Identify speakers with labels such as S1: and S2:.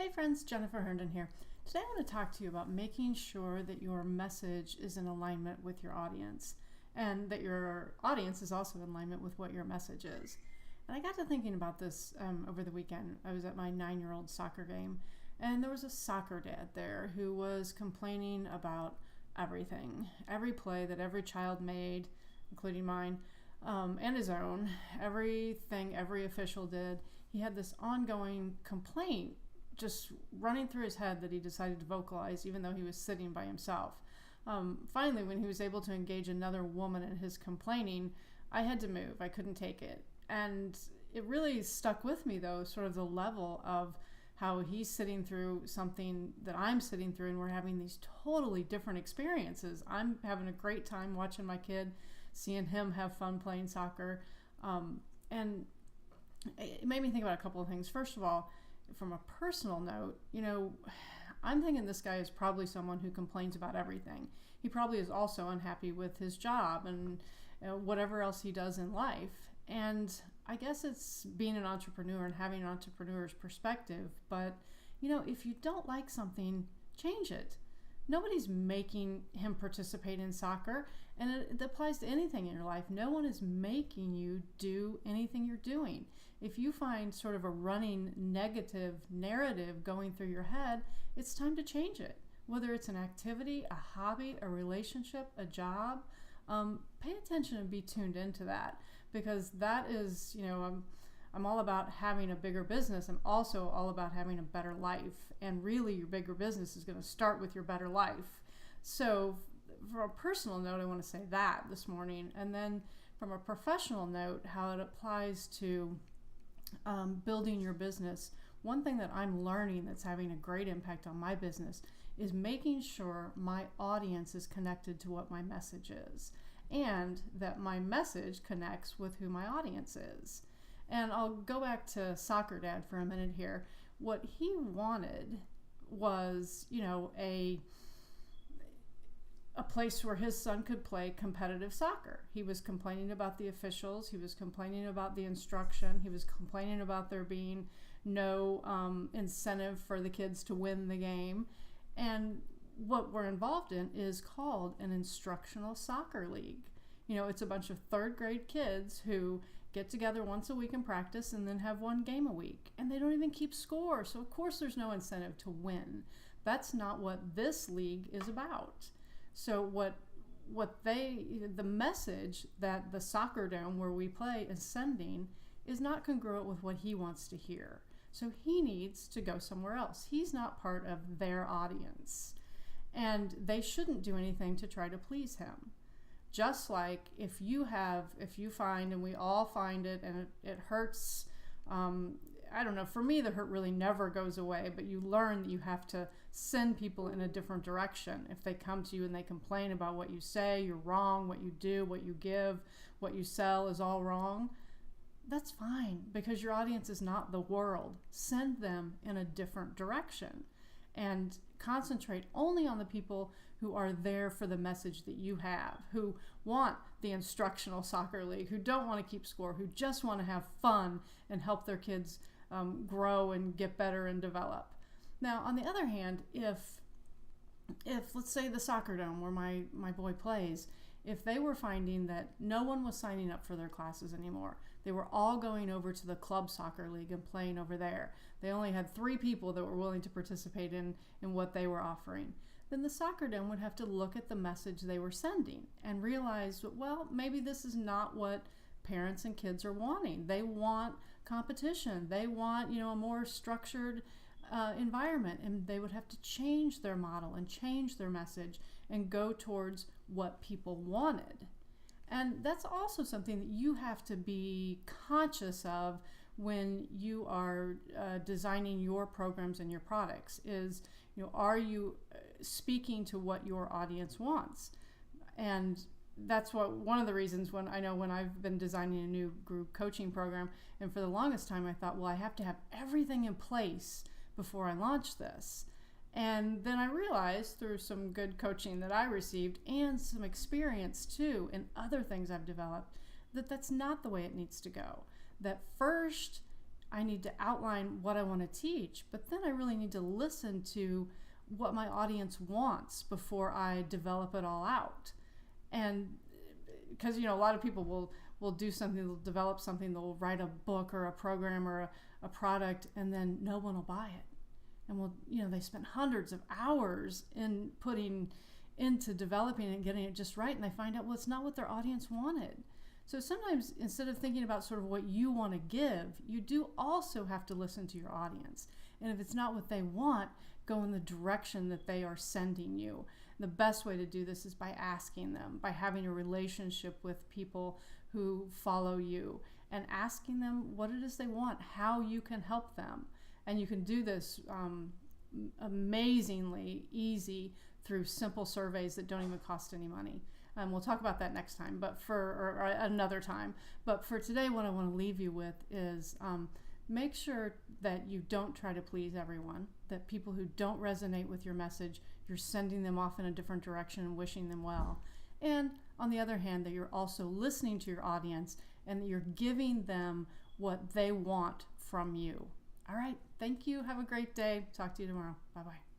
S1: Hey friends, Jennifer Herndon here. Today I want to talk to you about making sure that your message is in alignment with your audience and that your audience is also in alignment with what your message is. And I got to thinking about this over the weekend. I was at my 9-year-old soccer game and there was a soccer dad there who was complaining about everything, every play that every child made, including mine, and his own, everything every official did. He had this ongoing complaint just running through his head that he decided to vocalize even though he was sitting by himself. Finally, when he was able to engage another woman in his complaining, I had to move. I couldn't take it. And it really stuck with me, though, sort of the level of how he's sitting through something that I'm sitting through, and we're having these totally different experiences. I'm having a great time watching my kid, seeing him have fun playing soccer. And it made me think about a couple of things. First of all, from a personal note, I'm thinking this guy is probably someone who complains about everything. He probably is also unhappy with his job and whatever else he does in life. And I guess it's being an entrepreneur and having an entrepreneur's perspective. But, if you don't like something, change it. Nobody's making him participate in soccer, and it applies to anything in your life. No one is making you do anything you're doing. If you find sort of a running negative narrative going through your head, it's time to change it. Whether it's an activity, a hobby, a relationship, a job, pay attention and be tuned into that, because that is, I'm all about having a bigger business. I'm also all about having a better life. And really, your bigger business is going to start with your better life. So from a personal note, I want to say that this morning. And then from a professional note, how it applies to building your business. One thing that I'm learning that's having a great impact on my business is making sure my audience is connected to what my message is, and that my message connects with who my audience is. And I'll go back to Soccer Dad for a minute here. What he wanted was, a place where his son could play competitive soccer. He was complaining about the officials. He was complaining about the instruction. He was complaining about there being no incentive for the kids to win the game. And what we're involved in is called an instructional soccer league. It's a bunch of third grade kids who get together once a week and practice and then have one game a week. And they don't even keep score. So of course there's no incentive to win. That's not what this league is about. So the message that the soccer dome where we play is sending is not congruent with what he wants to hear. So he needs to go somewhere else. He's not part of their audience. And they shouldn't do anything to try to please him. Just like if you find, and we all find it, and it hurts, I don't know, for me the hurt really never goes away, but you learn that you have to send people in a different direction. If they come to you and they complain about what you say, you're wrong, what you do, what you give, what you sell is all wrong, that's fine, because your audience is not the world. Send them in a different direction and concentrate only on the people who are there for the message that you have, who want the instructional soccer league, who don't want to keep score, who just want to have fun and help their kids grow and get better and develop. Now, on the other hand, if let's say the soccer dome where my boy plays, if they were finding that no one was signing up for their classes anymore, they were all going over to the club soccer league and playing over there. They only had 3 people that were willing to participate in what they were offering. Then the soccer dome would have to look at the message they were sending and realize, well, maybe this is not what parents and kids are wanting. They want competition. They want, a more structured environment, and they would have to change their model and change their message and go towards what people wanted. And that's also something that you have to be conscious of when you are designing your programs and your products is, are you speaking to what your audience wants? And that's one of the reasons when I've been designing a new group coaching program, and for the longest time I thought, well, I have to have everything in place before I launch this. And then I realized through some good coaching that I received and some experience too in other things I've developed that that's not the way it needs to go. That first I need to outline what I want to teach, but then I really need to listen to what my audience wants before I develop it all out. And because, a lot of people will do something, they'll develop something, they'll write a book or a program or a product, and then no one will buy it. And they spent hundreds of hours in putting into developing it and getting it just right, and they find out, well, it's not what their audience wanted. So sometimes, instead of thinking about sort of what you want to give, you do also have to listen to your audience. And if it's not what they want, go in the direction that they are sending you. The best way to do this is by asking them, by having a relationship with people who follow you, and asking them what it is they want, how you can help them. And you can do this amazingly easy through simple surveys that don't even cost any money. We'll talk about that next time, or another time. But for today, what I want to leave you with is make sure that you don't try to please everyone, that people who don't resonate with your message, you're sending them off in a different direction and wishing them well. And on the other hand, that you're also listening to your audience and that you're giving them what they want from you. All right. Thank you. Have a great day. Talk to you tomorrow. Bye-bye.